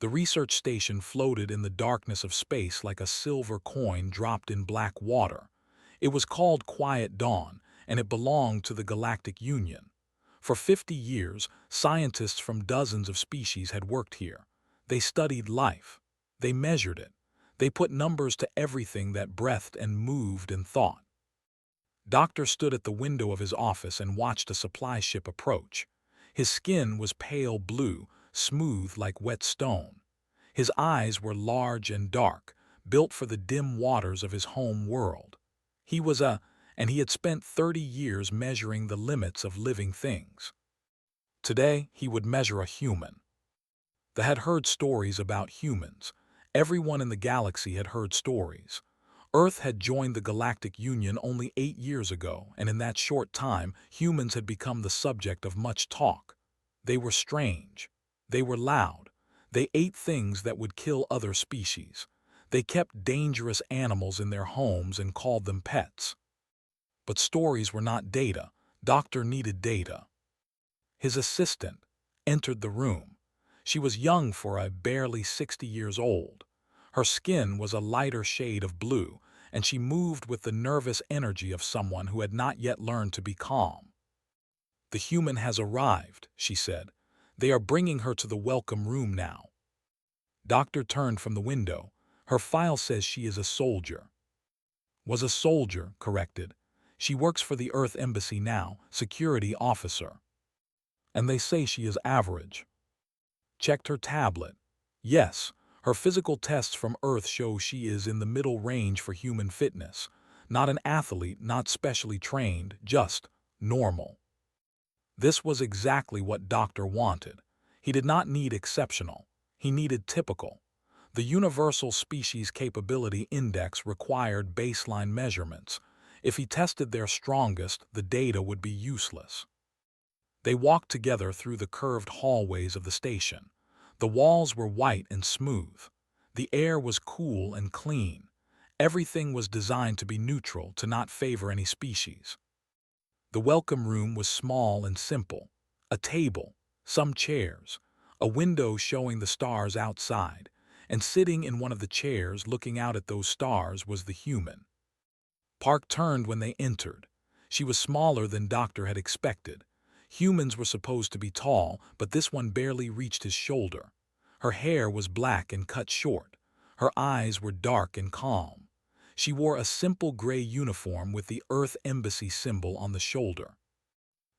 The research station floated in the darkness of space like a silver coin dropped in black water. It was called Quiet Dawn, and it belonged to the Galactic Union. For 50 years, scientists from dozens of species had worked here. They studied life. They measured it. They put numbers to everything that breathed and moved and thought. Doctor stood at the window of his office and watched a supply ship approach. His skin was pale blue, smooth like wet stone. His eyes were large and dark, built for the dim waters of his home world. And he had spent 30 years measuring the limits of living things. Today, he would measure a human. They had heard stories about humans. Everyone in the galaxy had heard stories. Earth had joined the Galactic Union only 8 years ago, and in that short time, humans had become the subject of much talk. They were strange. They were loud. They ate things that would kill other species. They kept dangerous animals in their homes and called them pets. But stories were not data. Doctor needed data. His assistant entered the room. She was young for a barely 60 years old. Her skin was a lighter shade of blue, and she moved with the nervous energy of someone who had not yet learned to be calm. "The human has arrived," she said. "They are bringing her to the welcome room now." Doctor turned from the window. "Her file says she is a soldier." "Was a soldier," corrected. "She works for the Earth Embassy now, security officer." "And they say she is average." Checked her tablet. "Yes, her physical tests from Earth show she is in the middle range for human fitness. Not an athlete, not specially trained, just normal." This was exactly what Doctor wanted. He did not need exceptional. He needed typical. The Universal Species Capability Index required baseline measurements. If he tested their strongest, the data would be useless. They walked together through the curved hallways of the station. The walls were white and smooth. The air was cool and clean. Everything was designed to be neutral, to not favor any species. The welcome room was small and simple. A table, some chairs, a window showing the stars outside, and sitting in one of the chairs looking out at those stars was the human. Park turned when they entered. She was smaller than Doctor had expected. Humans were supposed to be tall, but this one barely reached his shoulder. Her hair was black and cut short. Her eyes were dark and calm. She wore a simple gray uniform with the Earth Embassy symbol on the shoulder.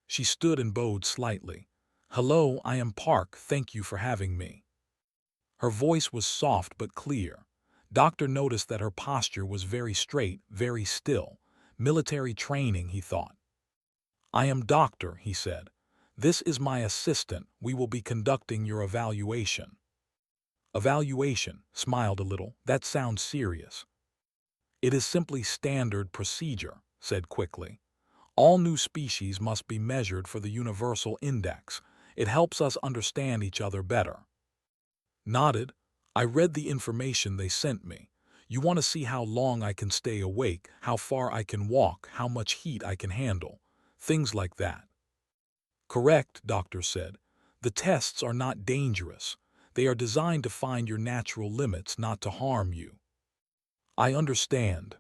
She stood and bowed slightly. "Hello, I am Park. Thank you for having me." Her voice was soft but clear. Doctor noticed that her posture was very straight, very still. Military training, he thought. "I am Doctor," he said. "This is my assistant. We will be conducting your evaluation." "Evaluation," smiled a little. "That sounds serious." "It is simply standard procedure," said quickly. "All new species must be measured for the Universal Index. It helps us understand each other better." Nodded. "I read the information they sent me. You want to see how long I can stay awake, how far I can walk, how much heat I can handle. Things like that." "Correct," Doctor said. "The tests are not dangerous. They are designed to find your natural limits, not to harm you." "I understand."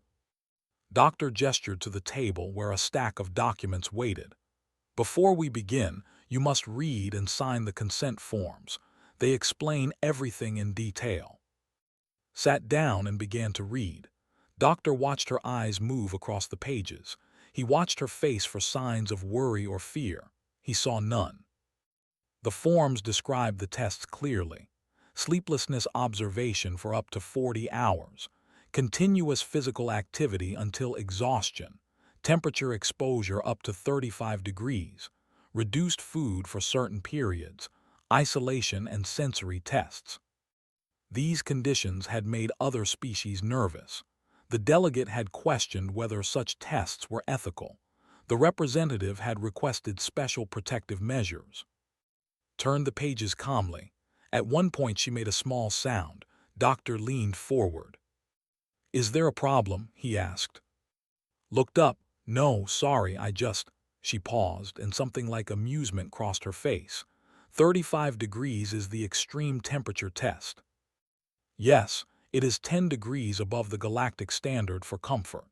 Doctor gestured to the table where a stack of documents waited. "Before we begin, you must read and sign the consent forms. They explain everything in detail." Sat down and began to read. Doctor watched her eyes move across the pages. He watched her face for signs of worry or fear. He saw none. The forms described the tests clearly. Sleeplessness observation for up to 40 hours. Continuous physical activity until exhaustion. Temperature exposure up to 35 degrees. Reduced food for certain periods. Isolation and sensory tests. These conditions had made other species nervous. The delegate had questioned whether such tests were ethical. The representative had requested special protective measures. Turned the pages calmly. At one point she made a small sound. Doctor leaned forward. "Is there a problem?" he asked. Looked up. "No, sorry, I just—" She paused, and something like amusement crossed her face. 35 degrees is the extreme temperature test. Yes, it is 10 degrees above the galactic standard for comfort.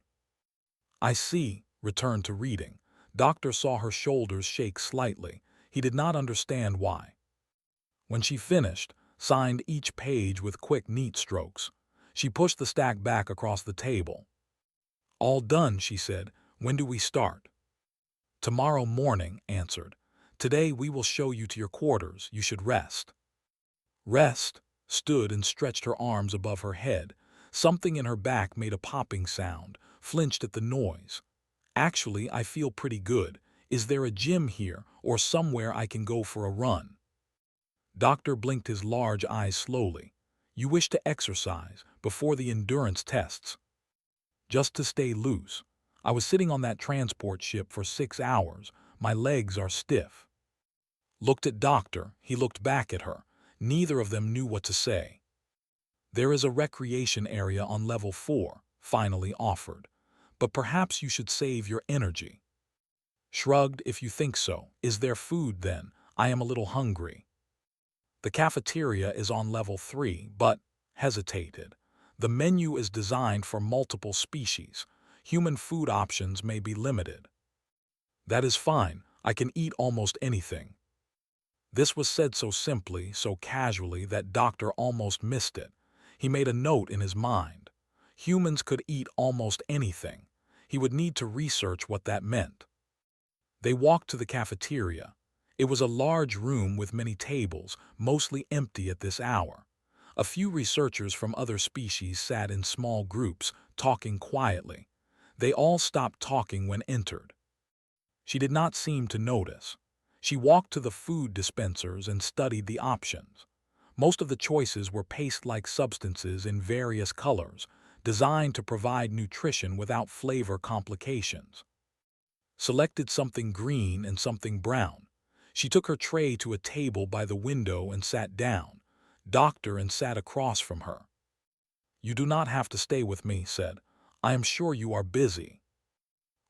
I see, returned to reading. Doctor saw her shoulders shake slightly. He did not understand why. When she finished, signed each page with quick, neat strokes. She pushed the stack back across the table. All done, she said. When do we start? Tomorrow morning, answered. Today we will show you to your quarters. You should rest. Rest, stood and stretched her arms above her head. Something in her back made a popping sound, flinched at the noise. Actually, I feel pretty good. Is there a gym here or somewhere I can go for a run? Doctor blinked his large eyes slowly. You wish to exercise before the endurance tests. Just to stay loose. I was sitting on that transport ship for 6 hours. My legs are stiff. Looked at Doctor. He looked back at her. Neither of them knew what to say. There is a recreation area on level 4, finally offered. But perhaps you should save your energy. Shrugged. If you think so. Is there food then? I am a little hungry. The cafeteria is on level 3, but hesitated. The menu is designed for multiple species. Human food options may be limited. That is fine. I can eat almost anything. This was said so simply, so casually, that Doctor almost missed it. He made a note in his mind. Humans could eat almost anything. He would need to research what that meant. They walked to the cafeteria. It was a large room with many tables, mostly empty at this hour. A few researchers from other species sat in small groups, talking quietly. They all stopped talking when entered. She did not seem to notice. She walked to the food dispensers and studied the options. Most of the choices were paste-like substances in various colors, designed to provide nutrition without flavor complications. Selected something green and something brown. She took her tray to a table by the window and sat down. Doctor and sat across from her. You do not have to stay with me, said. I am sure you are busy.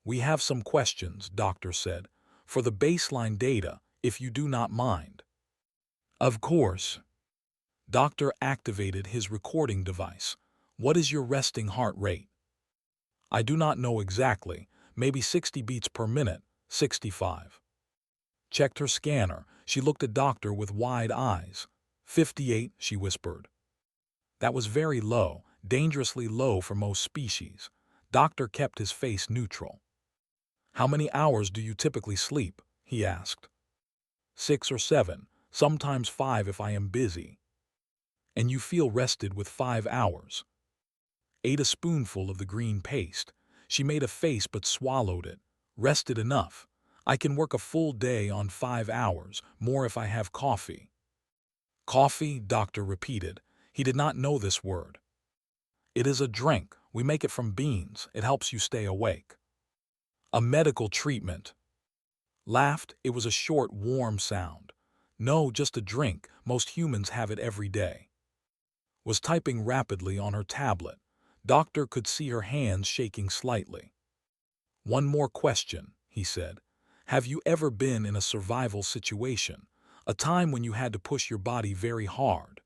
We have some questions, Doctor said, for the baseline data, if you do not mind. Of course. Doctor activated his recording device. What is your resting heart rate? I do not know exactly, maybe 60 beats per minute, 65. Checked her scanner. She looked at Doctor with wide eyes. 58, she whispered. That was very low, dangerously low for most species. Doctor kept his face neutral. How many hours do you typically sleep? He asked. 6 or 7, sometimes 5 if I am busy. And you feel rested with 5 hours. Ate a spoonful of the green paste. She made a face but swallowed it. Rested enough. I can work a full day on 5 hours, more if I have coffee. Coffee, Doctor repeated. He did not know this word. It is a drink. We make it from beans. It helps you stay awake. A medical treatment. Laughed. It was a short, warm sound. No, just a drink. Most humans have it every day. Was typing rapidly on her tablet. Doctor could see her hands shaking slightly. One more question, he said. Have you ever been in a survival situation? A time when you had to push your body very hard?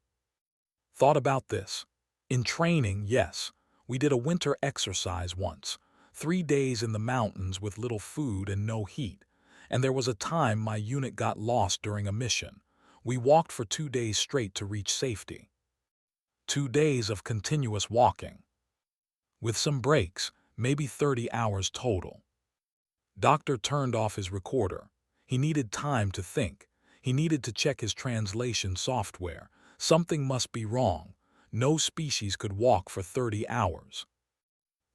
Thought about this. In training, yes. We did a winter exercise once. 3 days in the mountains with little food and no heat. And there was a time my unit got lost during a mission. We walked for 2 days straight to reach safety. 2 days of continuous walking. With some breaks, maybe 30 hours total. Doctor turned off his recorder. He needed time to think. He needed to check his translation software. Something must be wrong. No species could walk for 30 hours.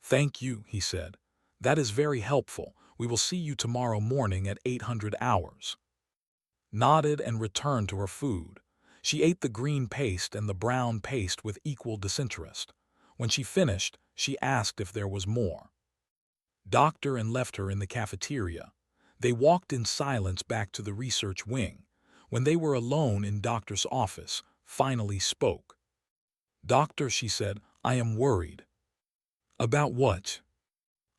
Thank you, he said. That is very helpful. We will see you tomorrow morning at 800 hours. Nodded and returned to her food. She ate the green paste and the brown paste with equal disinterest. When she finished, she asked if there was more. Doctor and left her in the cafeteria. They walked in silence back to the research wing. When they were alone in Doctor's office, finally spoke. Doctor, she said, I am worried. About what?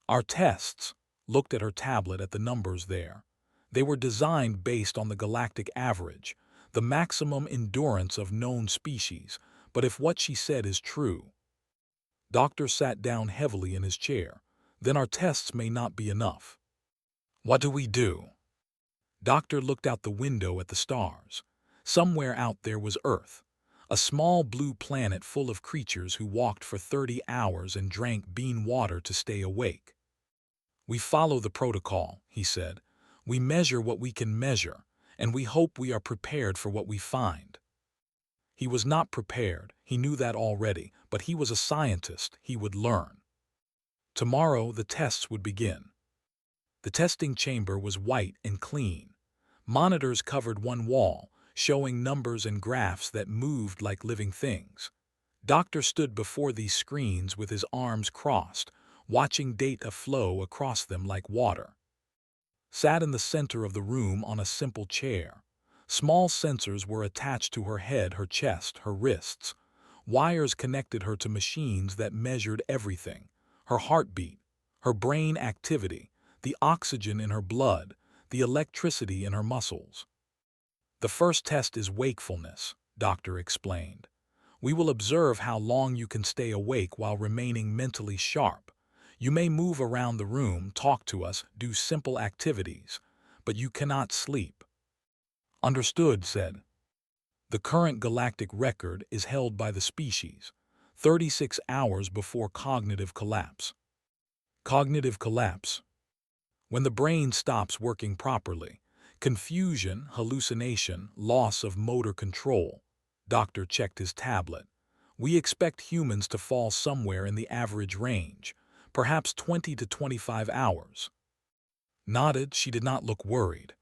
Our tests. Looked at her tablet at the numbers there. They were designed based on the galactic average. the maximum endurance of known species, but if what she said is true. Doctor sat down heavily in his chair. Then our tests may not be enough. What do we do? Doctor looked out the window at the stars. Somewhere out there was Earth, a small blue planet full of creatures who walked for 30 hours and drank bean water to stay awake. We follow the protocol, he said. We measure what we can measure, and we hope we are prepared for what we find. He was not prepared, he knew that already, but he was a scientist, he would learn. Tomorrow the tests would begin. The testing chamber was white and clean. Monitors covered one wall, showing numbers and graphs that moved like living things. Doctor stood before these screens with his arms crossed, watching data flow across them like water. Sat in the center of the room on a simple chair. Small sensors were attached to her head, her chest, her wrists. Wires connected her to machines that measured everything: her heartbeat, her brain activity, the oxygen in her blood, the electricity in her muscles. The first test is wakefulness, Doctor explained. We will observe how long you can stay awake while remaining mentally sharp. You may move around the room, talk to us, do simple activities, but you cannot sleep. Understood, said. The current galactic record is held by the species, 36 hours before cognitive collapse. Cognitive collapse. When the brain stops working properly, confusion, hallucination, loss of motor control. Doctor checked his tablet. We expect humans to fall somewhere in the average range, perhaps 20 to 25 hours. Nodded, she did not look worried.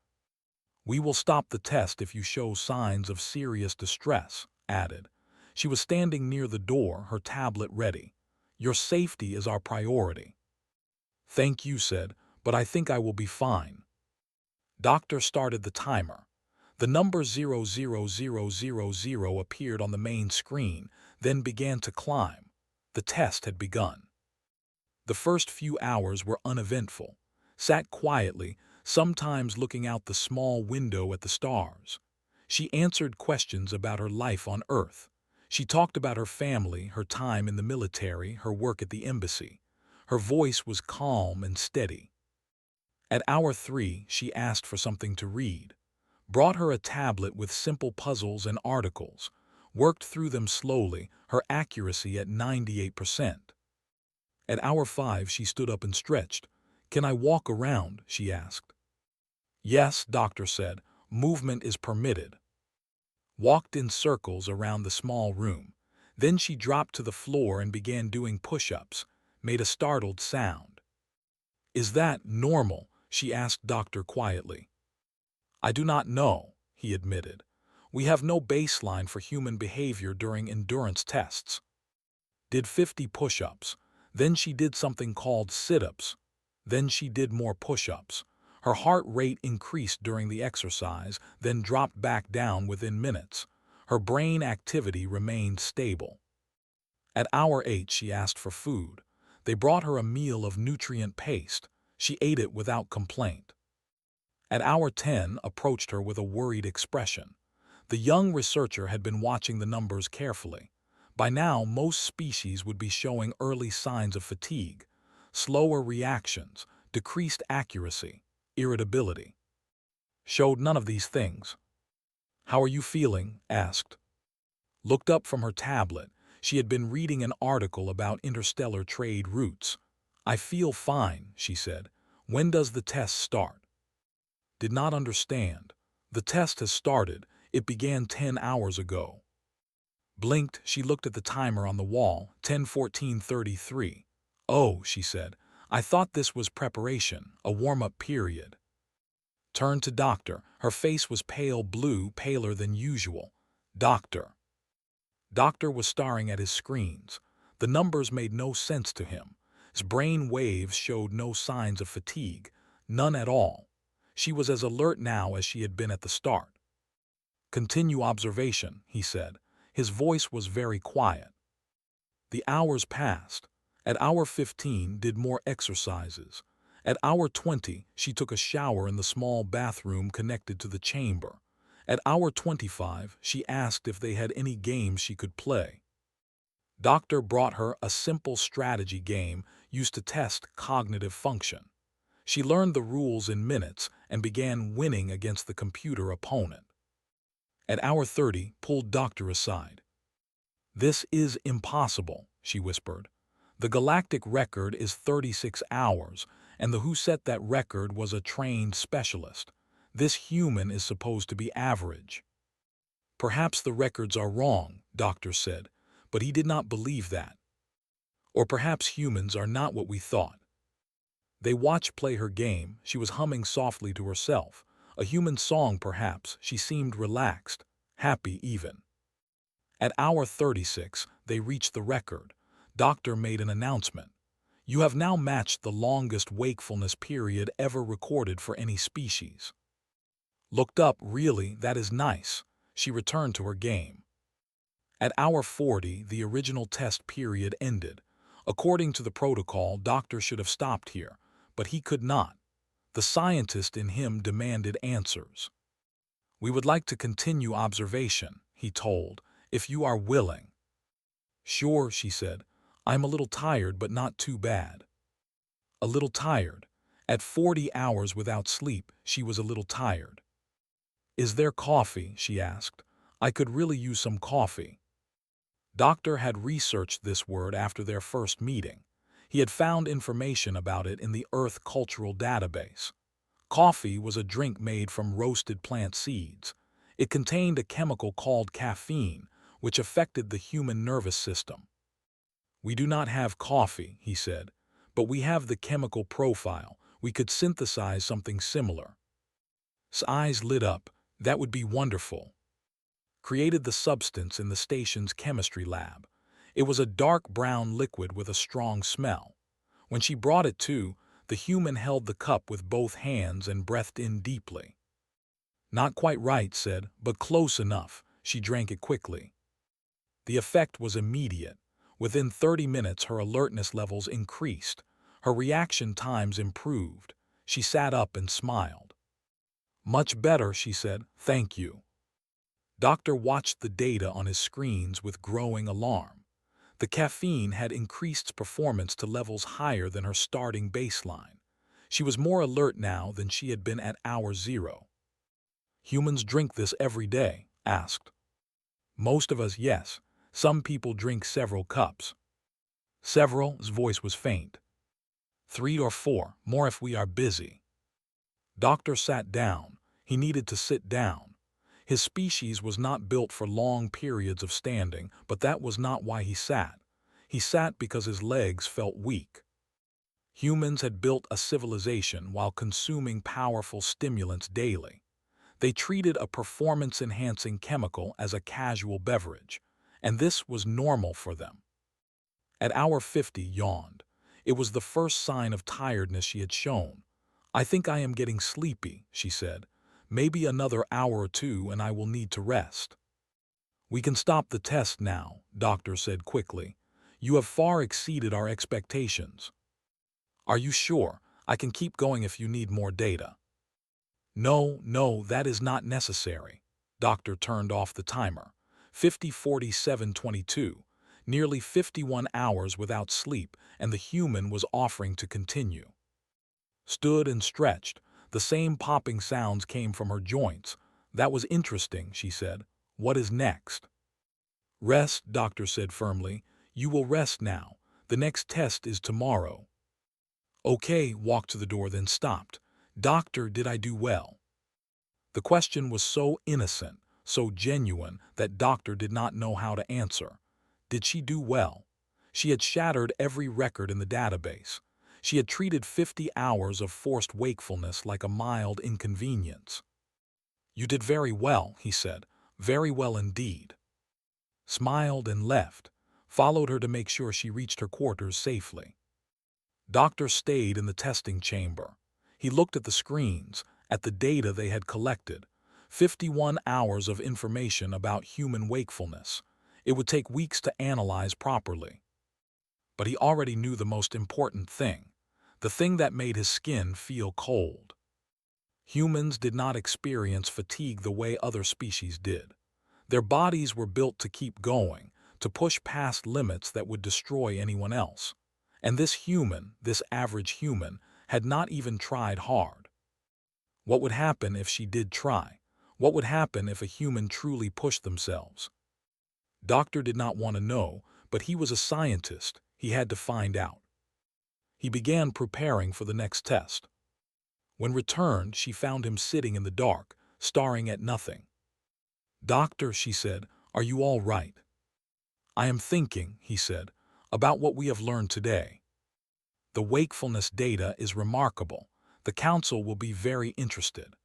We will stop the test if you show signs of serious distress, added. She was standing near the door, her tablet ready. Your safety is our priority. Thank you, said, but I think I will be fine. Doctor started the timer. The number 00000 appeared on the main screen, then began to climb. The test had begun. The first few hours were uneventful. Sat quietly, sometimes looking out the small window at the stars. She answered questions about her life on Earth. She talked about her family, her time in the military, her work at the embassy. Her voice was calm and steady. At hour 3, she asked for something to read. Brought her a tablet with simple puzzles and articles. Worked through them slowly, her accuracy at 98%. At hour 5, she stood up and stretched. Can I walk around? She asked. Yes, Doctor said. Movement is permitted. Walked in circles around the small room. Then she dropped to the floor and began doing push-ups. Made a startled sound. Is that normal? She asked Doctor quietly. I do not know, he admitted. We have no baseline for human behavior during endurance tests. Did 50 push-ups. Then she did something called sit-ups. Then she did more push-ups. Her heart rate increased during the exercise, then dropped back down within minutes. Her brain activity remained stable. At hour 8, she asked for food. They brought her a meal of nutrient paste. She ate it without complaint. At hour 10, approached her with a worried expression. The young researcher had been watching the numbers carefully. By now, most species would be showing early signs of fatigue, slower reactions, decreased accuracy, irritability. Showed none of these things. How are you feeling? Asked. Looked up from her tablet. She had been reading an article about interstellar trade routes. I feel fine, she said. When does the test start? Did not understand. The test has started. It began 10 hours ago. Blinked, she looked at the timer on the wall, 10:14:33. Oh, she said. I thought this was preparation, a warm-up period. Turned to Doctor. Her face was pale blue, paler than usual. Doctor. Doctor was staring at his screens. The numbers made no sense to him. His brain waves showed no signs of fatigue, none at all. She was as alert now as she had been at the start. Continue observation, he said. His voice was very quiet. The hours passed. At hour 15, did more exercises. At hour 20, she took a shower in the small bathroom connected to the chamber. At hour 25, she asked if they had any games she could play. Doctor brought her a simple strategy game used to test cognitive function. She learned the rules in minutes and began winning against the computer opponent. At hour 30, pulled Doctor aside. "This is impossible," she whispered. "The galactic record is 36 hours, and the who set that record was a trained specialist. This human is supposed to be average." "Perhaps the records are wrong," Doctor said, but he did not believe that. "Or perhaps humans are not what we thought." They watched play her game. She was humming softly to herself. A human song, perhaps. She seemed relaxed, happy even. At hour 36, they reached the record. Doctor made an announcement. "You have now matched the longest wakefulness period ever recorded for any species." Looked up, "Really, that is nice." She returned to her game. At hour 40, the original test period ended. According to the protocol, Doctor should have stopped here, but he could not. The scientist in him demanded answers. "We would like to continue observation," he told, "if you are willing." "Sure," she said. "I'm a little tired, but not too bad." A little tired. At 40 hours without sleep, she was a little tired. "Is there coffee?" she asked. "I could really use some coffee." Doctor had researched this word after their first meeting. He had found information about it in the Earth Cultural Database. Coffee was a drink made from roasted plant seeds. It contained a chemical called caffeine, which affected the human nervous system. "We do not have coffee," he said, "but we have the chemical profile. We could synthesize something similar." His eyes lit up. "That would be wonderful." Created the substance in the station's chemistry lab. It was a dark brown liquid with a strong smell. When she brought it to, the human held the cup with both hands and breathed in deeply. "Not quite right," said, "but close enough." She drank it quickly. The effect was immediate. Within 30 minutes her alertness levels increased. Her reaction times improved. She sat up and smiled. "Much better," she said. "Thank you." Doctor watched the data on his screens with growing alarm. The caffeine had increased performance to levels higher than her starting baseline. She was more alert now than she had been at hour 0. "Humans drink this every day?" asked. "Most of us, yes. Some people drink several cups." "Several?" His voice was faint. "3 or 4, more if we are busy." Doctor sat down. He needed to sit down. His species was not built for long periods of standing, but that was not why he sat. He sat because his legs felt weak. Humans had built a civilization while consuming powerful stimulants daily. They treated a performance-enhancing chemical as a casual beverage, and this was normal for them. At hour 50, yawned. It was the first sign of tiredness she had shown. "I think I am getting sleepy," she said. "Maybe another hour or 2 and I will need to rest." "We can stop the test now," Doctor said quickly. "You have far exceeded our expectations." "Are you sure? I can keep going if you need more data." No, that is not necessary." Doctor turned off the timer. 50:47:22, nearly 51 hours without sleep, and the human was offering to continue. Stood and stretched. The same popping sounds came from her joints. "That was interesting," she said. "What is next?" "Rest," Doctor said firmly. "You will rest now. The next test is tomorrow." "Okay," walked to the door, then stopped. "Doctor, did I do well?" The question was so innocent, so genuine, that Doctor did not know how to answer. Did she do well? She had shattered every record in the database. She had treated 50 hours of forced wakefulness like a mild inconvenience. "You did very well," he said. "Very well indeed." Smiled and left. Followed her to make sure she reached her quarters safely. Doctor stayed in the testing chamber. He looked at the screens, at the data they had collected. 51 hours of information about human wakefulness. It would take weeks to analyze properly. But he already knew the most important thing, the thing that made his skin feel cold. Humans did not experience fatigue the way other species did. Their bodies were built to keep going, to push past limits that would destroy anyone else. And this average human, had not even tried hard. What would happen if she did try? What would happen if a human truly pushed themselves? Doctor did not want to know, but he was a scientist. He had to find out. He began preparing for the next test. When returned, she found him sitting in the dark, staring at nothing. "Doctor," she said, "are you all right?" "I am thinking," he said, "about what we have learned today. The wakefulness data is remarkable. The council will be very interested."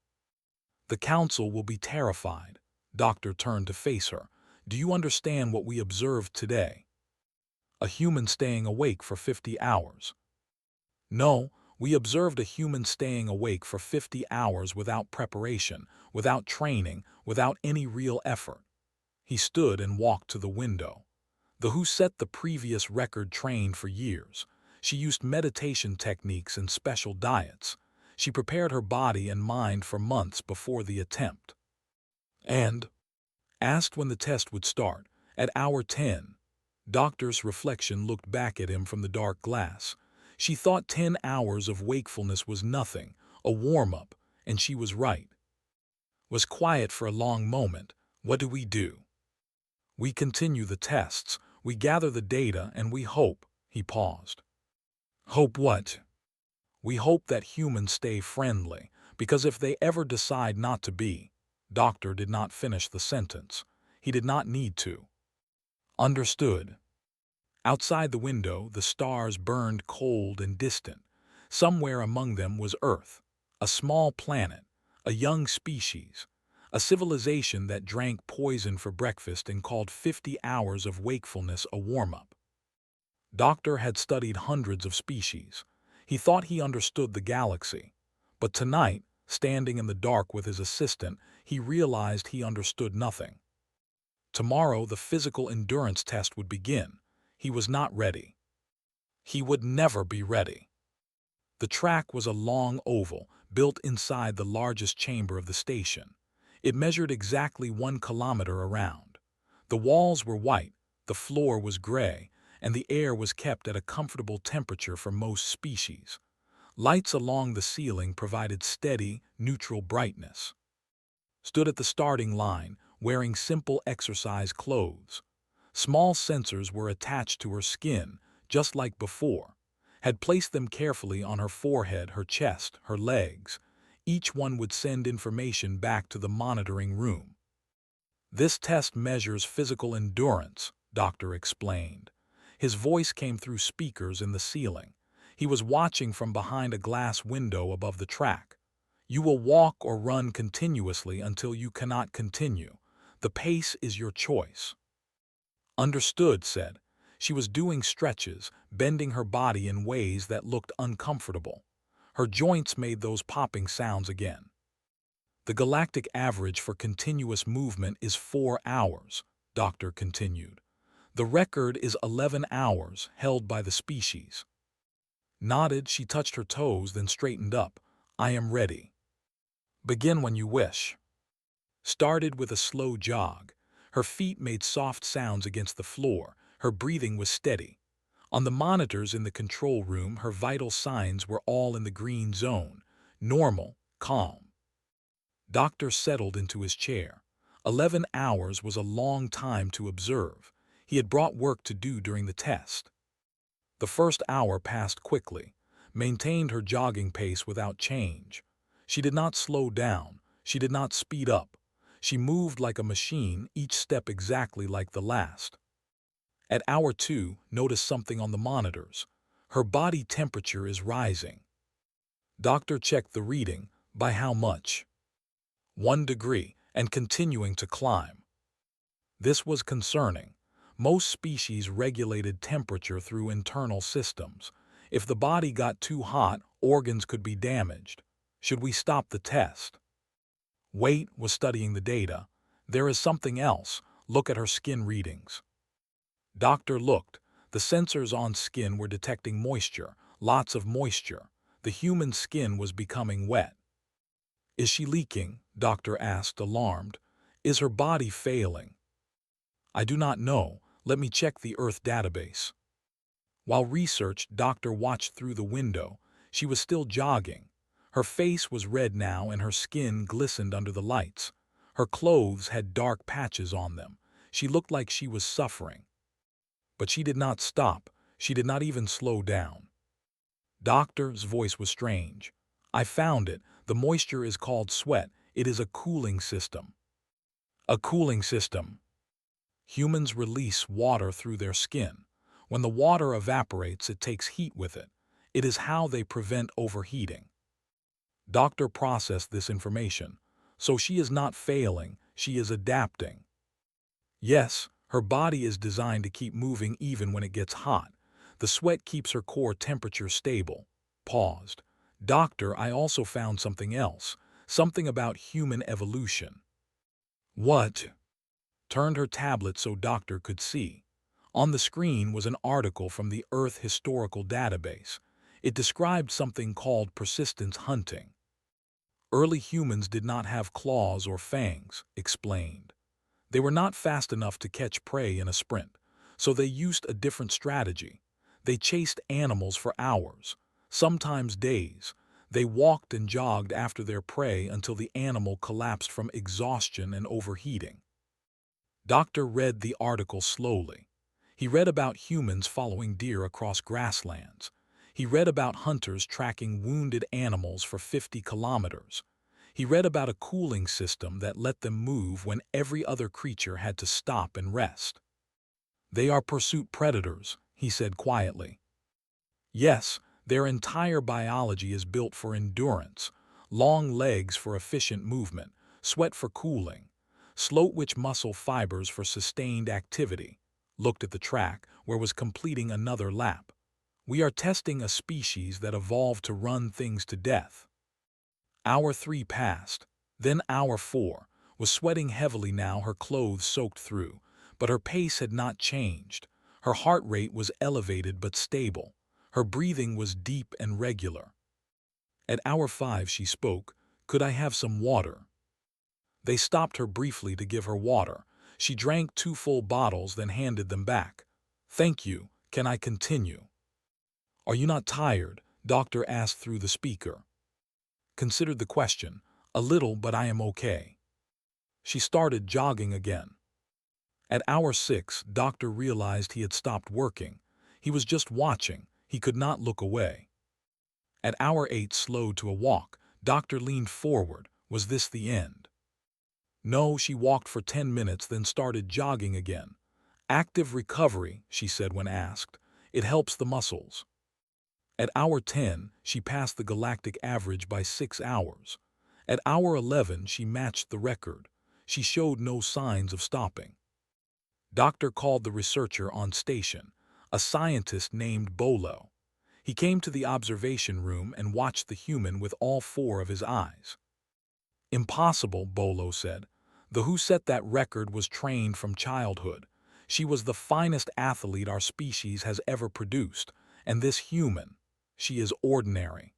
"The council will be terrified." Doctor turned to face her. "Do you understand what we observed today? A human staying awake for 50 hours. No, we observed a human staying awake for 50 hours without preparation, without training, without any real effort." He stood and walked to the window. The who set the previous record trained for years. She used meditation techniques and special diets. She prepared her body and mind for months before the attempt. And asked when the test would start. At hour 10. Doctor's reflection looked back at him from the dark glass. She thought 10 hours of wakefulness was nothing, a warm-up, and she was right. Was quiet for a long moment. What do? We continue the tests, we gather the data, and we hope. He paused. Hope what? We hope that humans stay friendly, because if they ever decide not to be. Doctor did not finish the sentence. He did not need to. Understood. Outside the window, the stars burned cold and distant. Somewhere among them was Earth, a small planet, a young species, a civilization that drank poison for breakfast and called 50 hours of wakefulness a warm-up. Doctor had studied hundreds of species. He thought he understood the galaxy. But tonight, standing in the dark with his assistant, he realized he understood nothing. Tomorrow, the physical endurance test would begin. He was not ready. He would never be ready. The track was a long oval, built inside the largest chamber of the station. It measured exactly 1 kilometer around. The walls were white, the floor was gray, and the air was kept at a comfortable temperature for most species. Lights along the ceiling provided steady, neutral brightness. Stood at the starting line, wearing simple exercise clothes. Small sensors were attached to her skin, just like before. Had placed them carefully on her forehead, her chest, her legs. Each one would send information back to the monitoring room. "This test measures physical endurance," Doctor explained. His voice came through speakers in the ceiling. He was watching from behind a glass window above the track. "You will walk or run continuously until you cannot continue. The pace is your choice." Understood, said. She was doing stretches, bending her body in ways that looked uncomfortable. Her joints made those popping sounds again. "The galactic average for continuous movement is 4 hours, Doctor continued. "The record is 11 hours, held by the species." Nodded, she touched her toes, then straightened up. "I am ready." "Begin when you wish." Started with a slow jog. Her feet made soft sounds against the floor. Her breathing was steady. On the monitors in the control room, her vital signs were all in the green zone. Normal, calm. Doctor settled into his chair. 11 hours was a long time to observe. He had brought work to do during the test. The first hour passed quickly. Maintained her jogging pace without change. She did not slow down. She did not speed up. She moved like a machine, each step exactly like the last. At hour 2, noticed something on the monitors. Her body temperature is rising. Doctor checked the reading. By how much? 1 degree, and continuing to climb. This was concerning. Most species regulated temperature through internal systems. If the body got too hot, organs could be damaged. Should we stop the test? Wait, was studying the data. There is something else. Look at her skin readings. Doctor looked. The sensors on skin were detecting moisture, lots of moisture. The human skin was becoming wet. Is she leaking? Doctor asked, alarmed. Is her body failing? I do not know. Let me check the Earth database. While research, Doctor watched through the window. She was still jogging. Her face was red now and her skin glistened under the lights. Her clothes had dark patches on them. She looked like she was suffering. But she did not stop. She did not even slow down. Doctor's voice was strange. I found it. The moisture is called sweat. It is a cooling system. A cooling system. Humans release water through their skin. When the water evaporates, it takes heat with it. It is how they prevent overheating. Doctor processed this information. So she is not failing, she is adapting. Yes, her body is designed to keep moving even when it gets hot. The sweat keeps her core temperature stable. Paused. Doctor, I also found something else. Something about human evolution. What? Turned her tablet so Doctor could see. On the screen was an article from the Earth Historical Database. It described something called persistence hunting. Early humans did not have claws or fangs, explained. They were not fast enough to catch prey in a sprint, so they used a different strategy. They chased animals for hours, sometimes days. They walked and jogged after their prey until the animal collapsed from exhaustion and overheating. Doctor read the article slowly. He read about humans following deer across grasslands. He read about hunters tracking wounded animals for 50 kilometers. He read about a cooling system that let them move when every other creature had to stop and rest. They are pursuit predators, he said quietly. Yes, their entire biology is built for endurance, long legs for efficient movement, sweat for cooling, slow-twitch muscle fibers for sustained activity. Looked at the track, where was completing another lap. We are testing a species that evolved to run things to death. Hour 3 passed, then hour 4, was sweating heavily now, her clothes soaked through, but her pace had not changed. Her heart rate was elevated but stable. Her breathing was deep and regular. At hour 5 she spoke, "Could I have some water?" They stopped her briefly to give her water. She drank 2 full bottles, then handed them back. "Thank you. Can I continue?" "Are you not tired?" Doctor asked through the speaker. Considered the question. "A little, but I am okay." She started jogging again. At hour 6, Doctor realized he had stopped working. He was just watching. He could not look away. At hour 8, slowed to a walk. Doctor leaned forward. Was this the end? No, she walked for 10 minutes, then started jogging again. "Active recovery," she said when asked. "It helps the muscles." At hour 10, she passed the galactic average by 6 hours. At hour 11, she matched the record. She showed no signs of stopping. Doctor called the researcher on station, a scientist named Bolo. He came to the observation room and watched the human with all 4 of his eyes. "Impossible," Bolo said. "The who set that record was trained from childhood. She was the finest athlete our species has ever produced, and this human, she is ordinary."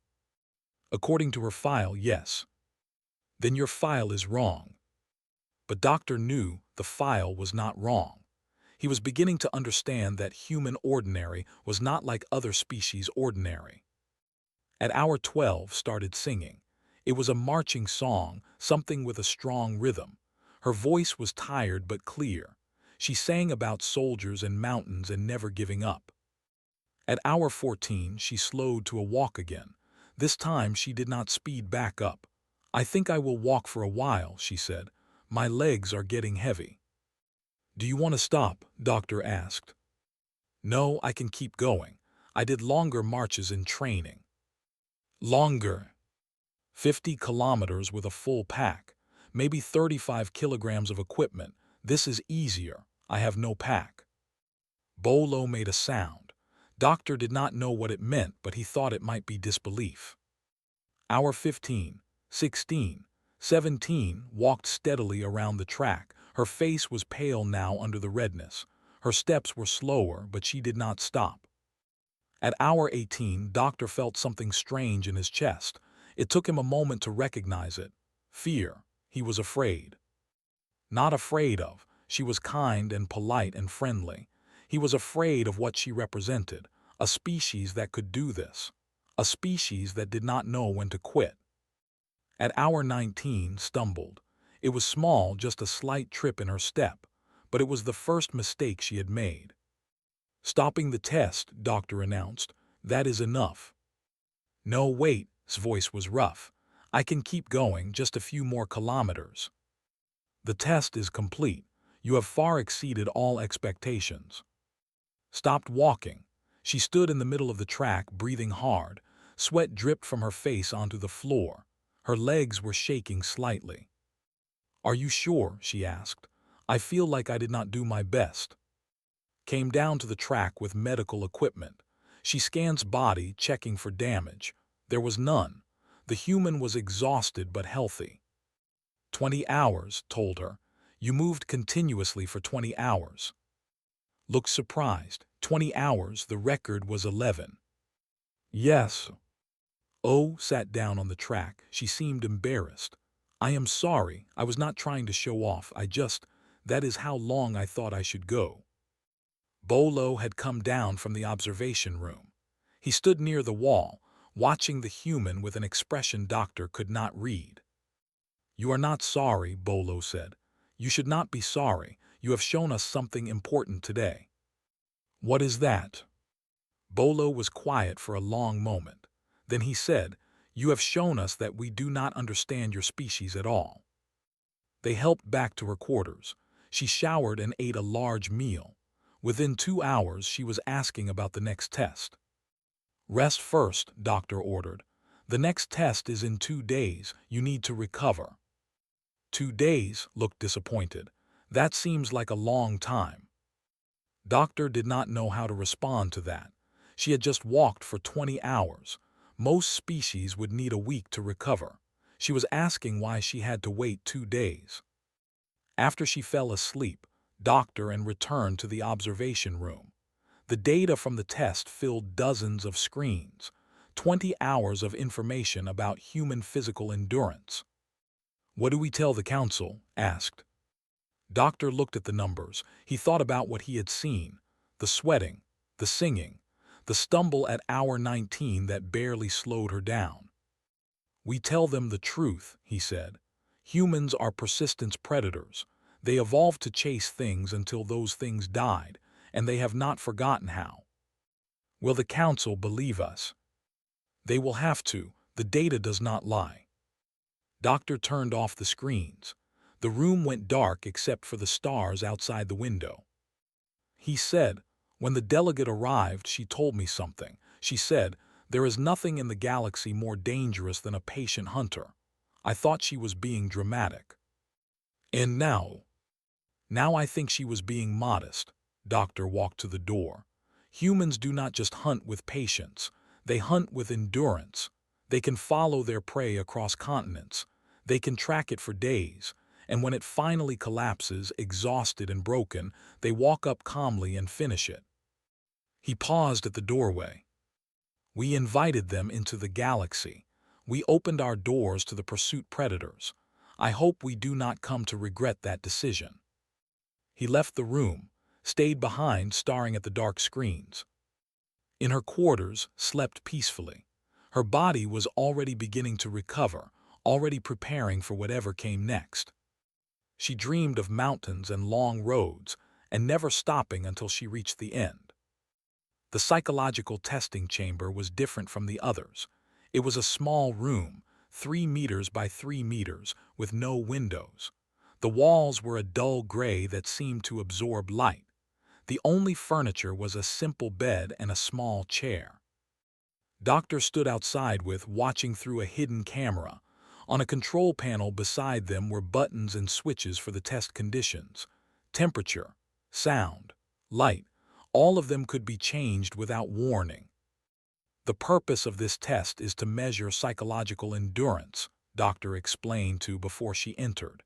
"According to her file, yes." "Then your file is wrong." But Doctor knew the file was not wrong. He was beginning to understand that human ordinary was not like other species ordinary. At hour 12, started singing. It was a marching song, something with a strong rhythm. Her voice was tired but clear. She sang about soldiers and mountains and never giving up. At hour 14, she slowed to a walk again. This time she did not speed back up. "I think I will walk for a while," she said. "My legs are getting heavy." "Do you want to stop?" Doctor asked. "No, I can keep going. I did longer marches in training." "Longer?" 50 kilometers with a full pack, maybe 35 kilograms of equipment. This is easier. I have no pack. Bolo made a sound. Doctor did not know what it meant, but he thought it might be disbelief. Hour 15, 16, 17 walked steadily around the track. Her face was pale now under the redness. Her steps were slower, but she did not stop. At hour 18, Doctor felt something strange in his chest. It took him a moment to recognize it. Fear. He was afraid. Not afraid of. She was kind and polite and friendly. He was afraid of what she represented, a species that could do this, a species that did not know when to quit. At hour 19, stumbled. It was small, just a slight trip in her step, but it was the first mistake she had made. Stopping the test, doctor announced. That is enough. No, wait, his voice was rough. I can keep going, just a few more kilometers. The test is complete. You have far exceeded all expectations. Stopped walking. She stood in the middle of the track, breathing hard. Sweat dripped from her face onto the floor. Her legs were shaking slightly. Are you sure? She asked. I feel like I did not do my best. Came down to the track with medical equipment. She scans body, checking for damage. There was none. The human was exhausted but healthy. 20 hours, told her. You moved continuously for 20 hours. Looked surprised. 20 hours, the record was 11. Yes. Oh, sat down on the track. She seemed embarrassed. I am sorry. I was not trying to show off. That is how long I thought I should go. Bolo had come down from the observation room. He stood near the wall, watching the human with an expression doctor could not read. You are not sorry, Bolo said. You should not be sorry. You have shown us something important today. What is that? Bolo was quiet for a long moment. Then he said, You have shown us that we do not understand your species at all. They helped back to her quarters. She showered and ate a large meal. Within 2 hours, she was asking about the next test. Rest first, doctor ordered. The next test is in 2 days. You need to recover. 2 days, looked disappointed. That seems like a long time. Doctor did not know how to respond to that. She had just walked for 20 hours. Most species would need a week to recover. She was asking why she had to wait 2 days. After she fell asleep, doctor and returned to the observation room. The data from the test filled dozens of screens, 20 hours of information about human physical endurance. What do we tell the council? Asked. Doctor looked at the numbers. He thought about what he had seen, the sweating, the singing, the stumble at hour 19 that barely slowed her down. We tell them the truth, he said. Humans are persistence predators. They evolved to chase things until those things died, and they have not forgotten how. Will the council believe us? They will have to. The data does not lie. Doctor turned off the screens. The room went dark except for the stars outside the window. He said, when the delegate arrived, she told me something. She said, there is nothing in the galaxy more dangerous than a patient hunter. I thought she was being dramatic. And now I think she was being modest. Doctor walked to the door. Humans do not just hunt with patience. They hunt with endurance. They can follow their prey across continents. They can track it for days. And when it finally collapses, exhausted and broken, they walk up calmly and finish it. He paused at the doorway. We invited them into the galaxy. We opened our doors to the pursuit predators. I hope we do not come to regret that decision. He left the room, stayed behind staring at the dark screens. In her quarters, slept peacefully. Her body was already beginning to recover, already preparing for whatever came next. She dreamed of mountains and long roads, and never stopping until she reached the end. The psychological testing chamber was different from the others. It was a small room, 3 meters by 3 meters, with no windows. The walls were a dull gray that seemed to absorb light. The only furniture was a simple bed and a small chair. Doctor stood outside watching through a hidden camera. On a control panel beside them were buttons and switches for the test conditions. Temperature, sound, light, all of them could be changed without warning. The purpose of this test is to measure psychological endurance, Doctor explained before she entered.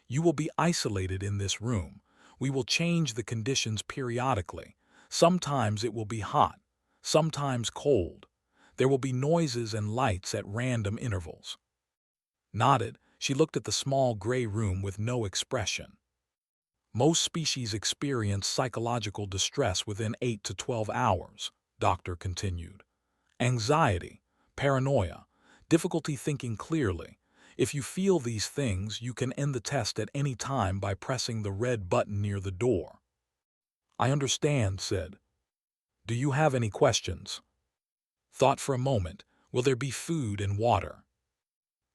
You will be isolated in this room. We will change the conditions periodically. Sometimes it will be hot, sometimes cold. There will be noises and lights at random intervals. Nodded, She looked at the small gray room with no expression. Most species experience psychological distress within 8 to 12 hours, Doctor continued. Anxiety, paranoia, difficulty thinking clearly. If you feel these things, you can end the test at any time by pressing the red button near the door. I understand, said. Do you have any questions? Thought for a moment. Will there be food and water?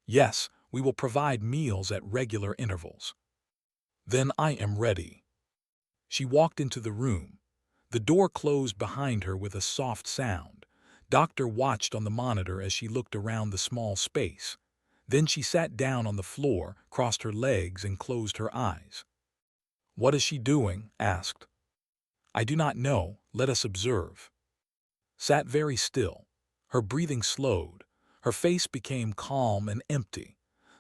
Yes, we will provide meals at regular intervals. Then I am ready. She walked into the room. The door closed behind her with a soft sound. Doctor watched on the monitor as she looked around the small space. Then she sat down on the floor, crossed her legs, and closed her eyes. What is she doing? Asked. I do not know. Let us observe. Sat very still. Her breathing slowed. Her face became calm and empty.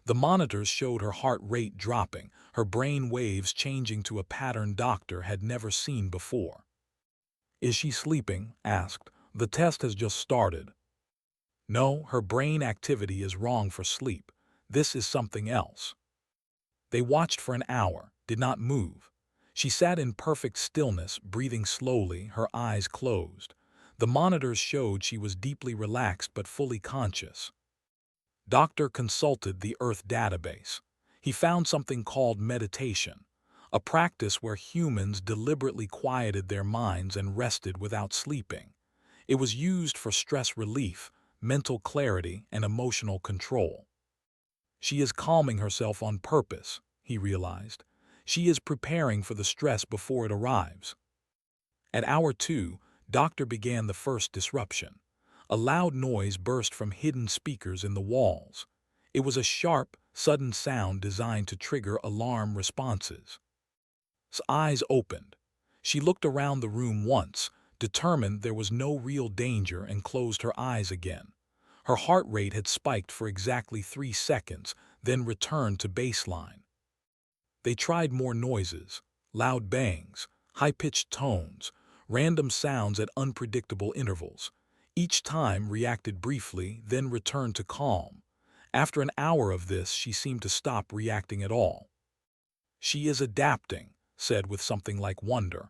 The monitors showed her heart rate dropping, her brain waves changing to a pattern Doctor had never seen before. Is she sleeping? Asked. The test has just started. No, her brain activity is wrong for sleep. This is something else. They watched for an hour, did not move. She sat in perfect stillness, breathing slowly, her eyes closed. The monitors showed she was deeply relaxed but fully conscious. Doctor consulted the Earth database. He found something called meditation, a practice where humans deliberately quieted their minds and rested without sleeping. It was used for stress relief, mental clarity, and emotional control. She is calming herself on purpose, he realized. She is preparing for the stress before it arrives. At hour 2, Doctor began the first disruption. A loud noise burst from hidden speakers in the walls. It was a sharp, sudden sound designed to trigger alarm responses. Her eyes opened. She looked around the room once, determined there was no real danger, and closed her eyes again. Her heart rate had spiked for exactly 3 seconds, then returned to baseline. They tried more noises, loud bangs, high-pitched tones, random sounds at unpredictable intervals. Each time reacted briefly, then returned to calm. After an hour of this, she seemed to stop reacting at all. She is adapting, said with something like wonder.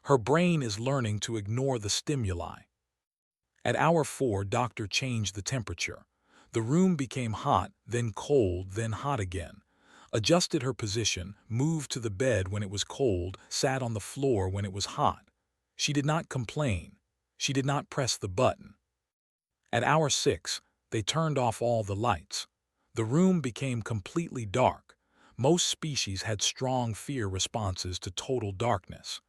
Her brain is learning to ignore the stimuli. At hour 4, Doctor changed the temperature. The room became hot, then cold, then hot again. Adjusted her position, moved to the bed when it was cold, sat on the floor when it was hot. She did not complain. She did not press the button. At hour 6, they turned off all the lights. The room became completely dark. Most species had strong fear responses to total darkness.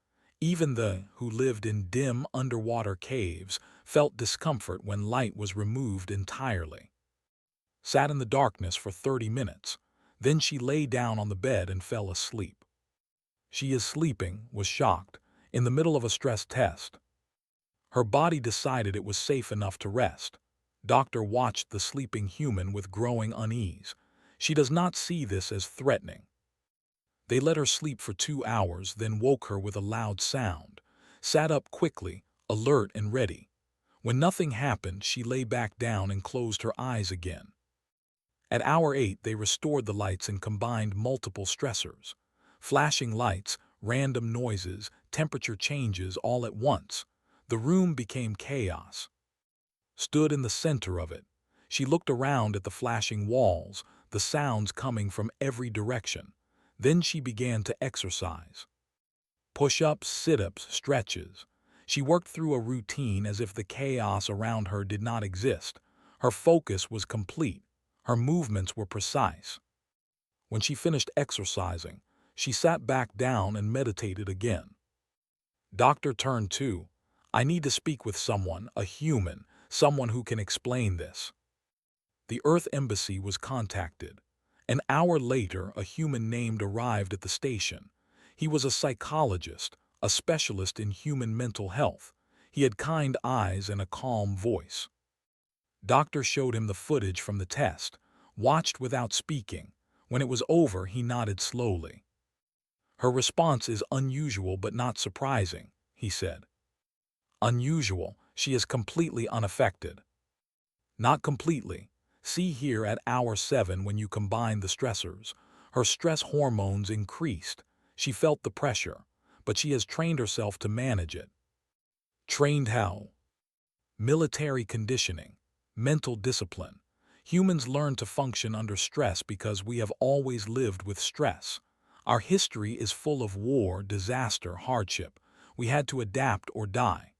Even the who lived in dim underwater caves felt discomfort when light was removed entirely. Sat in the darkness for 30 minutes. Then she lay down on the bed and fell asleep. She is sleeping, was shocked, in the middle of a stress test. Her body decided it was safe enough to rest. Doctor watched the sleeping human with growing unease. She does not see this as threatening. They let her sleep for 2 hours, then woke her with a loud sound. Sat up quickly, alert and ready. When nothing happened, she lay back down and closed her eyes again. At hour 8, they restored the lights and combined multiple stressors. Flashing lights, random noises, temperature changes all at once. The room became chaos. Stood in the center of it. She looked around at the flashing walls, the sounds coming from every direction. Then she began to exercise. Push-ups, sit-ups, stretches. She worked through a routine as if the chaos around her did not exist. Her focus was complete. Her movements were precise. When she finished exercising, she sat back down and meditated again. Doctor turned to, I need to speak with someone, a human, someone who can explain this. The Earth Embassy was contacted. An hour later, a human named arrived at the station. He was a psychologist, a specialist in human mental health. He had kind eyes and a calm voice. Doctor showed him the footage from the test, watched without speaking. When it was over, he nodded slowly. Her response is unusual but not surprising, he said. Unusual, she is completely unaffected. Not completely. See here at hour 7 when you combine the stressors. Her stress hormones increased. She felt the pressure, but she has trained herself to manage it. Trained how? Military conditioning, mental discipline. Humans learn to function under stress because we have always lived with stress. Our history is full of war, disaster, hardship. We had to adapt or die.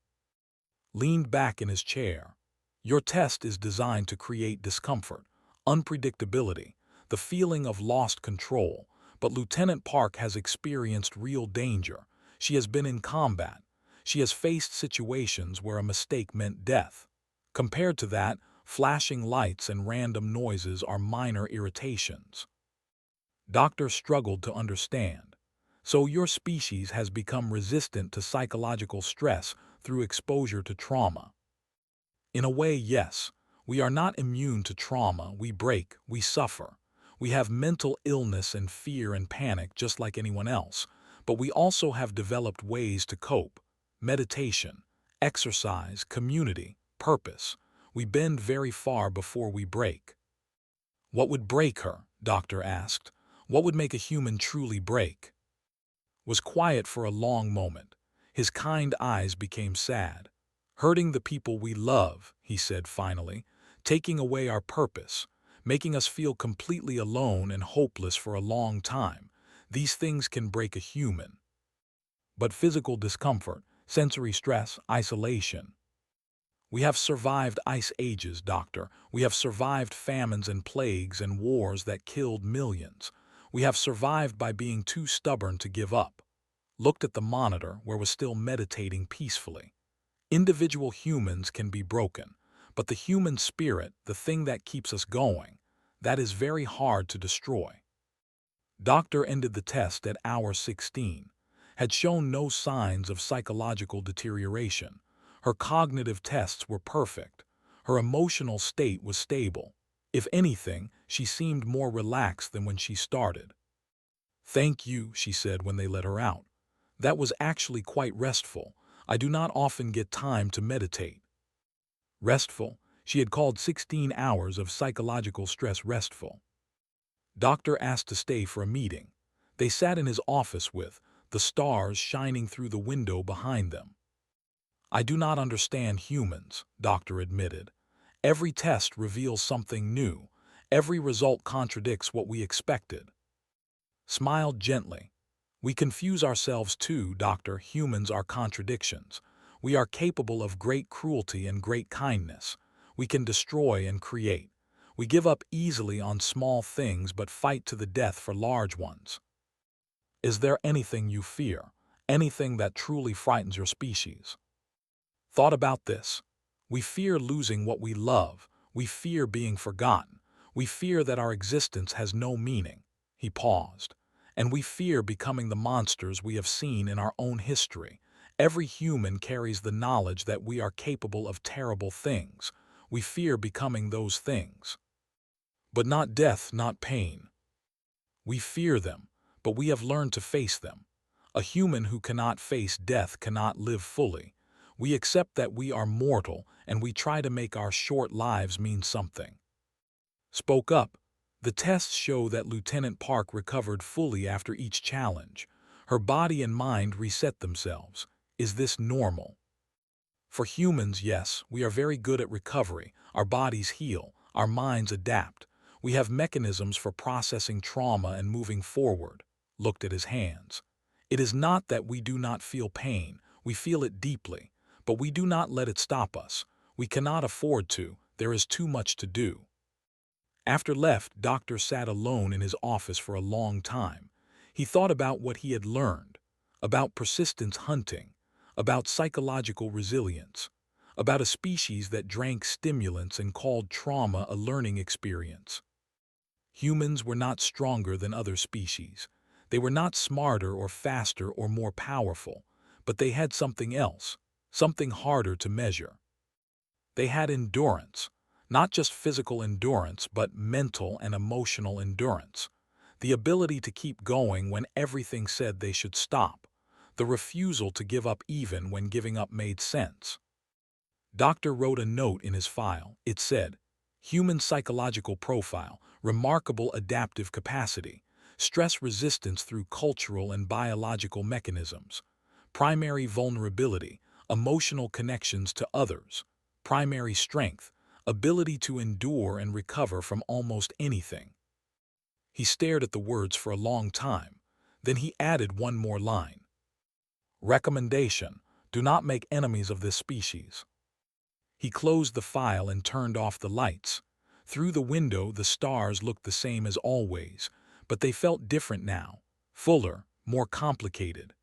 Leaned back in his chair. Your test is designed to create discomfort, unpredictability, the feeling of lost control, but Lieutenant Park has experienced real danger. She has been in combat. She has faced situations where a mistake meant death. Compared to that, flashing lights and random noises are minor irritations. Doctor struggled to understand. So your species has become resistant to psychological stress through exposure to trauma. In a way, yes. We are not immune to trauma. We break, we suffer. We have mental illness and fear and panic just like anyone else, but we also have developed ways to cope. Meditation, exercise, community, purpose. We bend very far before we break. What would break her? Doctor asked. What would make a human truly break? Was quiet for a long moment. His kind eyes became sad. Hurting the people we love, he said finally, taking away our purpose, making us feel completely alone and hopeless for a long time. These things can break a human. But physical discomfort, sensory stress, isolation. We have survived ice ages, Doctor. We have survived famines and plagues and wars that killed millions. We have survived by being too stubborn to give up. Looked at the monitor where was still meditating peacefully. Individual humans can be broken, but the human spirit, the thing that keeps us going, that is very hard to destroy. Doctor ended the test at hour 16, had shown no signs of psychological deterioration. Her cognitive tests were perfect. Her emotional state was stable. If anything, she seemed more relaxed than when she started. "Thank you," she said when they let her out. "That was actually quite restful. I do not often get time to meditate." Restful? She had called 16 hours of psychological stress restful. Doctor asked to stay for a meeting. They sat in his office with the stars shining through the window behind them. "I do not understand humans," Doctor admitted. "Every test reveals something new. Every result contradicts what we expected." Smiled gently. "We confuse ourselves too, Doctor. Humans are contradictions. We are capable of great cruelty and great kindness. We can destroy and create. We give up easily on small things but fight to the death for large ones. Is there anything you fear? Anything that truly frightens your species?" Thought about this. We fear losing what we love. We fear being forgotten. We fear that our existence has no meaning. He paused. And we fear becoming the monsters we have seen in our own history. Every human carries the knowledge that we are capable of terrible things. We fear becoming those things. But not death, not pain. We fear them, but we have learned to face them. A human who cannot face death cannot live fully. We accept that we are mortal, and we try to make our short lives mean something. Spoke up. The tests show that Lieutenant Park recovered fully after each challenge. Her body and mind reset themselves. Is this normal? For humans, yes, we are very good at recovery. Our bodies heal. Our minds adapt. We have mechanisms for processing trauma and moving forward. Looked at his hands. It is not that we do not feel pain. We feel it deeply. But we do not let it stop us. We cannot afford to. There is too much to do. After left, Doctor sat alone in his office for a long time. He thought about what he had learned, about persistence hunting, about psychological resilience, about a species that drank stimulants and called trauma a learning experience. Humans were not stronger than other species. They were not smarter or faster or more powerful, but they had something else, something harder to measure. They had endurance. Not just physical endurance, but mental and emotional endurance. The ability to keep going when everything said they should stop. The refusal to give up even when giving up made sense. Doctor wrote a note in his file. It said, Human psychological profile, remarkable adaptive capacity, stress resistance through cultural and biological mechanisms, primary vulnerability, emotional connections to others, primary strength, ability to endure and recover from almost anything. He stared at the words for a long time. Then he added one more line. Recommendation: do not make enemies of this species. He closed the file and turned off the lights. Through the window, the stars looked the same as always, but they felt different now, fuller, more complicated.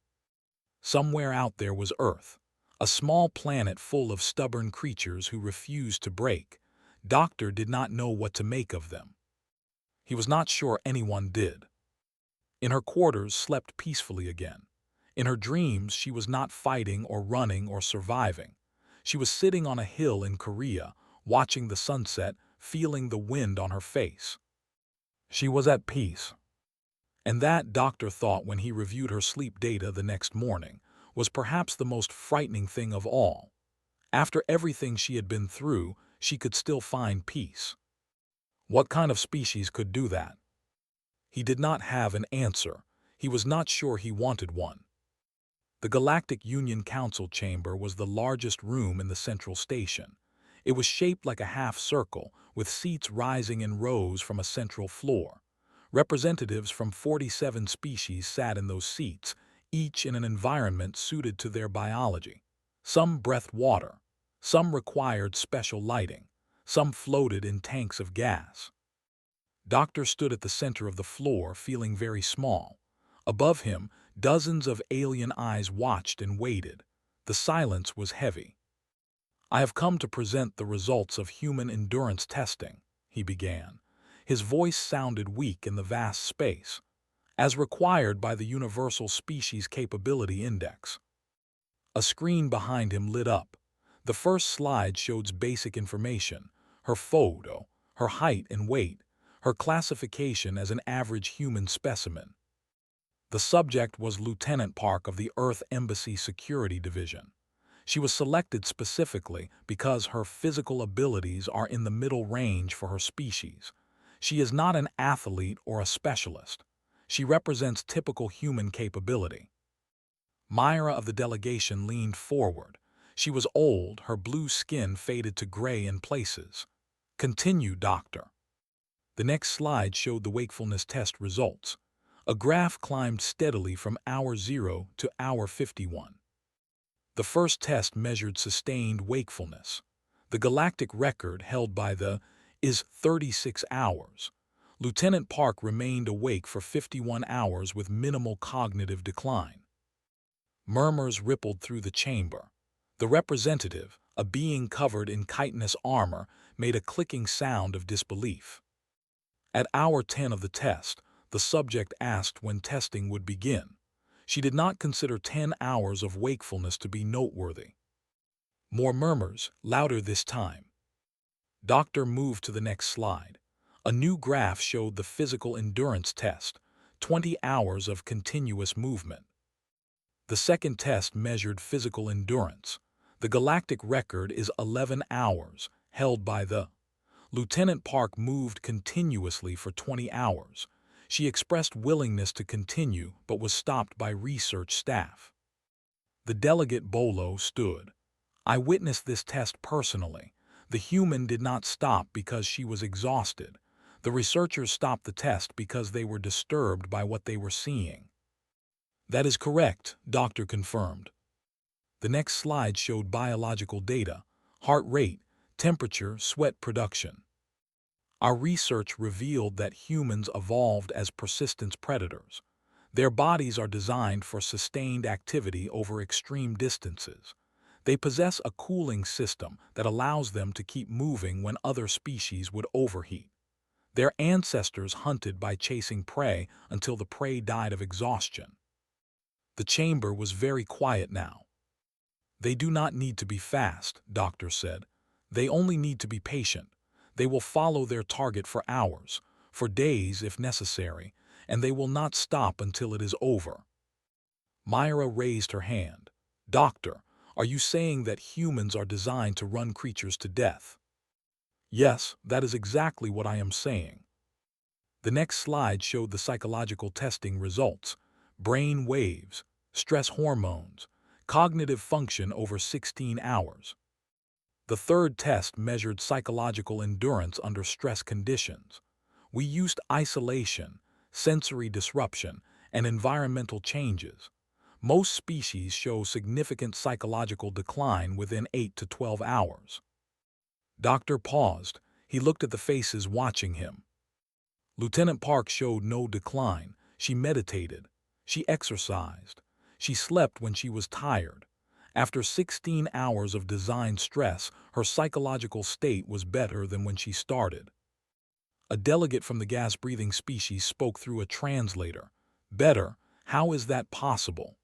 Somewhere out there was Earth, a small planet full of stubborn creatures who refused to break. Doctor did not know what to make of them. He was not sure anyone did. In her quarters slept peacefully again. In her dreams, she was not fighting or running or surviving. She was sitting on a hill in Korea, watching the sunset, feeling the wind on her face. She was at peace. And that, Doctor thought when he reviewed her sleep data the next morning, was perhaps the most frightening thing of all. After everything she had been through, she could still find peace. What kind of species could do that? He did not have an answer. He was not sure he wanted one. The Galactic Union Council chamber was the largest room in the central station. It was shaped like a half-circle, with seats rising in rows from a central floor. Representatives from 47 species sat in those seats, each in an environment suited to their biology. Some breathed water. Some required special lighting. Some floated in tanks of gas. Doctor stood at the center of the floor, feeling very small. Above him, dozens of alien eyes watched and waited. The silence was heavy. "I have come to present the results of human endurance testing," he began. His voice sounded weak in the vast space, "as required by the Universal Species Capability Index." A screen behind him lit up. The first slide showed basic information: her photo, her height and weight, her classification as an average human specimen. The subject was Lieutenant Park of the Earth Embassy Security Division. She was selected specifically because her physical abilities are in the middle range for her species. She is not an athlete or a specialist. She represents typical human capability. Myra of the delegation leaned forward. She was old, her blue skin faded to gray in places. "Continue, Doctor." The next slide showed the wakefulness test results. A graph climbed steadily from hour 0 to hour 51. The first test measured sustained wakefulness. The galactic record held by the is 36 hours. Lieutenant Park remained awake for 51 hours with minimal cognitive decline. Murmurs rippled through the chamber. The representative, a being covered in chitinous armor, made a clicking sound of disbelief. At hour 10 of the test, the subject asked when testing would begin. She did not consider 10 hours of wakefulness to be noteworthy. More murmurs, louder this time. Doctor moved to the next slide. A new graph showed the physical endurance test, 20 hours of continuous movement. The second test measured physical endurance. The galactic record is 11 hours, held by the Lieutenant Park moved continuously for 20 hours. She expressed willingness to continue, but was stopped by research staff. The delegate Bolo stood. "I witnessed this test personally. The human did not stop because she was exhausted. The researchers stopped the test because they were disturbed by what they were seeing." "That is correct," Doctor confirmed. The next slide showed biological data: heart rate, temperature, sweat production. "Our research revealed that humans evolved as persistence predators. Their bodies are designed for sustained activity over extreme distances. They possess a cooling system that allows them to keep moving when other species would overheat. Their ancestors hunted by chasing prey until the prey died of exhaustion." The chamber was very quiet now. "They do not need to be fast," Doctor said. "They only need to be patient. They will follow their target for hours, for days if necessary, and they will not stop until it is over." Myra raised her hand. "Doctor, are you saying that humans are designed to run creatures to death?" Yes, that is exactly what I am saying. The next slide showed the psychological testing results: brain waves, stress hormones, cognitive function over 16 hours. The third test measured psychological endurance under stress conditions. We used isolation, sensory disruption, and environmental changes. Most species show significant psychological decline within 8 to 12 hours. Doctor paused. He looked at the faces watching him. Lieutenant Park showed no decline. She meditated. She exercised. She slept when she was tired. After 16 hours of design stress, her psychological state was better than when she started. A delegate from the gas-breathing species spoke through a translator. Better? How is that possible?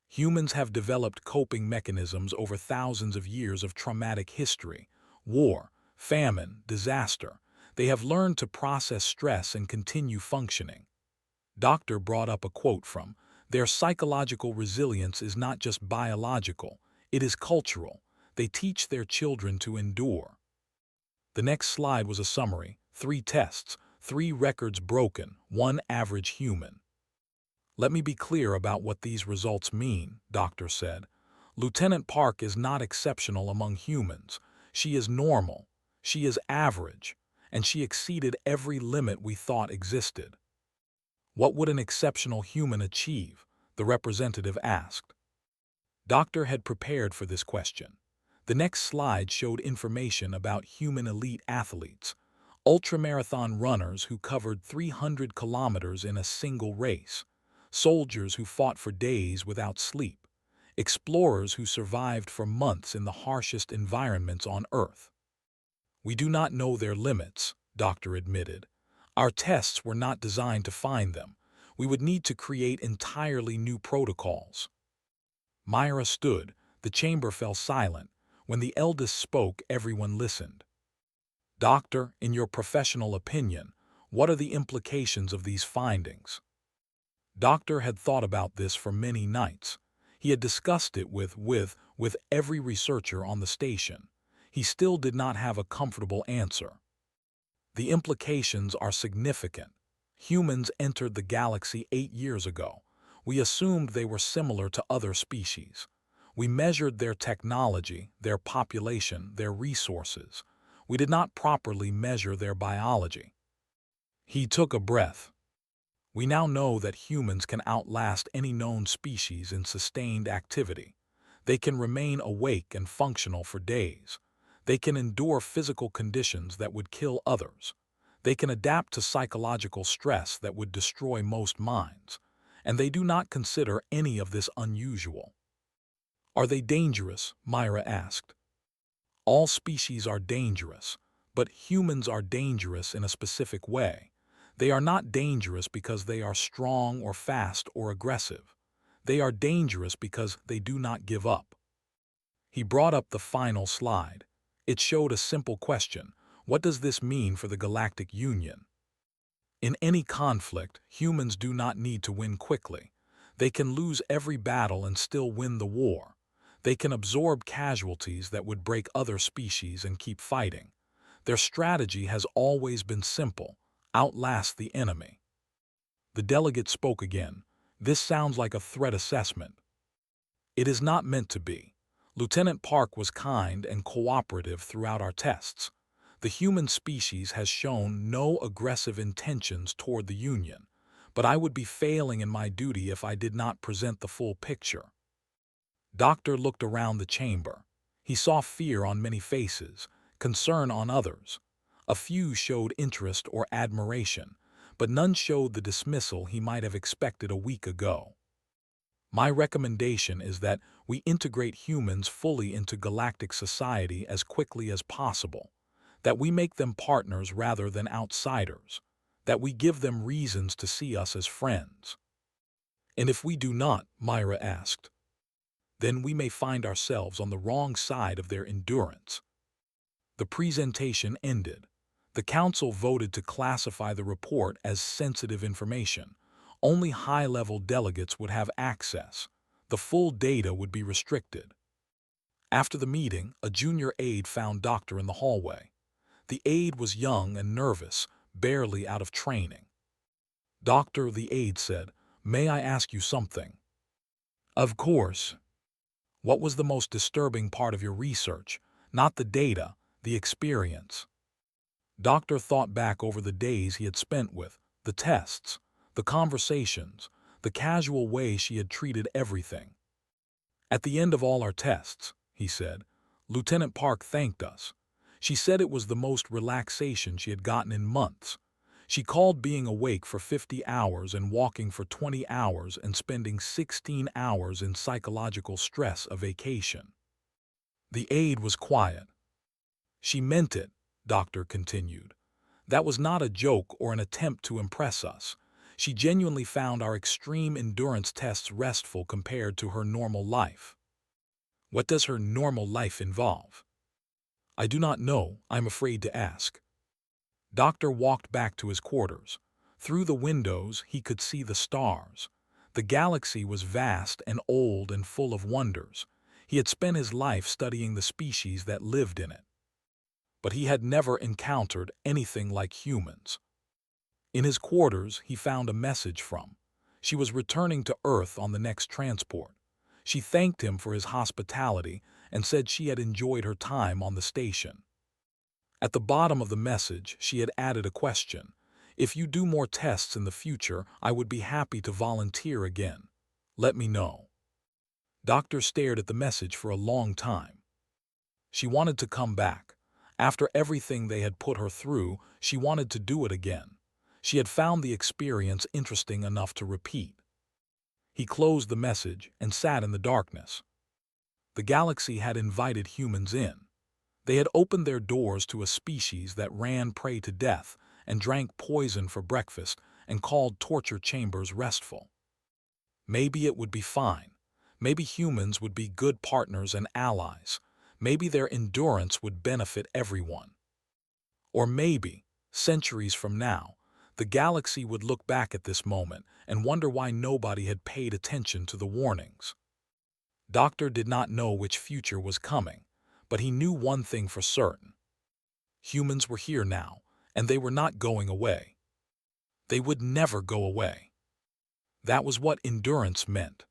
Humans have developed coping mechanisms over thousands of years of traumatic history: war, famine, disaster. They have learned to process stress and continue functioning. Doctor brought up a quote from, "Their psychological resilience is not just biological, it is cultural. They teach their children to endure." The next slide was a summary: 3 tests, 3 records broken, 1 average human. "Let me be clear about what these results mean," Doctor said. "Lieutenant Park is not exceptional among humans. She is normal. She is average. And she exceeded every limit we thought existed." "What would an exceptional human achieve?" the representative asked. Doctor had prepared for this question. The next slide showed information about human elite athletes: ultramarathon runners who covered 300 kilometers in a single race, soldiers who fought for days without sleep, explorers who survived for months in the harshest environments on Earth. "We do not know their limits," Doctor admitted. "Our tests were not designed to find them. We would need to create entirely new protocols." Myra stood. The chamber fell silent. When the eldest spoke, everyone listened. "Doctor, in your professional opinion, what are the implications of these findings?" Doctor had thought about this for many nights. He had discussed it with every researcher on the station. He still did not have a comfortable answer. "The implications are significant. Humans entered the galaxy 8 years ago. We assumed they were similar to other species. We measured their technology, their population, their resources. We did not properly measure their biology." He took a breath. "We now know that humans can outlast any known species in sustained activity. They can remain awake and functional for days. They can endure physical conditions that would kill others. They can adapt to psychological stress that would destroy most minds. And they do not consider any of this unusual." "Are they dangerous?" Myra asked. "All species are dangerous, but humans are dangerous in a specific way. They are not dangerous because they are strong or fast or aggressive. They are dangerous because they do not give up." He brought up the final slide. It showed a simple question: what does this mean for the Galactic Union? In any conflict, humans do not need to win quickly. They can lose every battle and still win the war. They can absorb casualties that would break other species and keep fighting. Their strategy has always been simple: outlast the enemy. The delegate spoke again. "This sounds like a threat assessment." "It is not meant to be. Lieutenant Park was kind and cooperative throughout our tests. The human species has shown no aggressive intentions toward the Union, but I would be failing in my duty if I did not present the full picture." Doctor looked around the chamber. He saw fear on many faces, concern on others. A few showed interest or admiration, but none showed the dismissal he might have expected a week ago. "My recommendation is that we integrate humans fully into galactic society as quickly as possible, that we make them partners rather than outsiders, that we give them reasons to see us as friends." "And if we do not?" Myra asked. "Then we may find ourselves on the wrong side of their endurance." The presentation ended. The council voted to classify the report as sensitive information. Only high-level delegates would have access. The full data would be restricted. After the meeting, a junior aide found Doctor in the hallway. The aide was young and nervous, barely out of training. "Doctor," the aide said, "may I ask you something?" "Of course." "What was the most disturbing part of your research? Not the data, the experience." Doctor thought back over the days he had spent with, the tests, the conversations, the casual way she had treated everything. "At the end of all our tests," he said, "Lieutenant Park thanked us. She said it was the most relaxation she had gotten in months. She called being awake for 50 hours and walking for 20 hours and spending 16 hours in psychological stress a vacation." The aide was quiet. "She meant it," Doctor continued. "That was not a joke or an attempt to impress us. She genuinely found our extreme endurance tests restful compared to her normal life." "What does her normal life involve?" "I do not know. I'm afraid to ask." Doctor walked back to his quarters. Through the windows, he could see the stars. The galaxy was vast and old and full of wonders. He had spent his life studying the species that lived in it. But he had never encountered anything like humans. In his quarters, he found a message from. She was returning to Earth on the next transport. She thanked him for his hospitality and said she had enjoyed her time on the station. At the bottom of the message, she had added a question. "If you do more tests in the future, I would be happy to volunteer again. Let me know." Doctor stared at the message for a long time. She wanted to come back. After everything they had put her through, she wanted to do it again. She had found the experience interesting enough to repeat. He closed the message and sat in the darkness. The galaxy had invited humans in. They had opened their doors to a species that ran prey to death and drank poison for breakfast and called torture chambers restful. Maybe it would be fine. Maybe humans would be good partners and allies. Maybe their endurance would benefit everyone. Or maybe, centuries from now, the galaxy would look back at this moment and wonder why nobody had paid attention to the warnings. Doctor did not know which future was coming, but he knew one thing for certain. Humans were here now, and they were not going away. They would never go away. That was what endurance meant.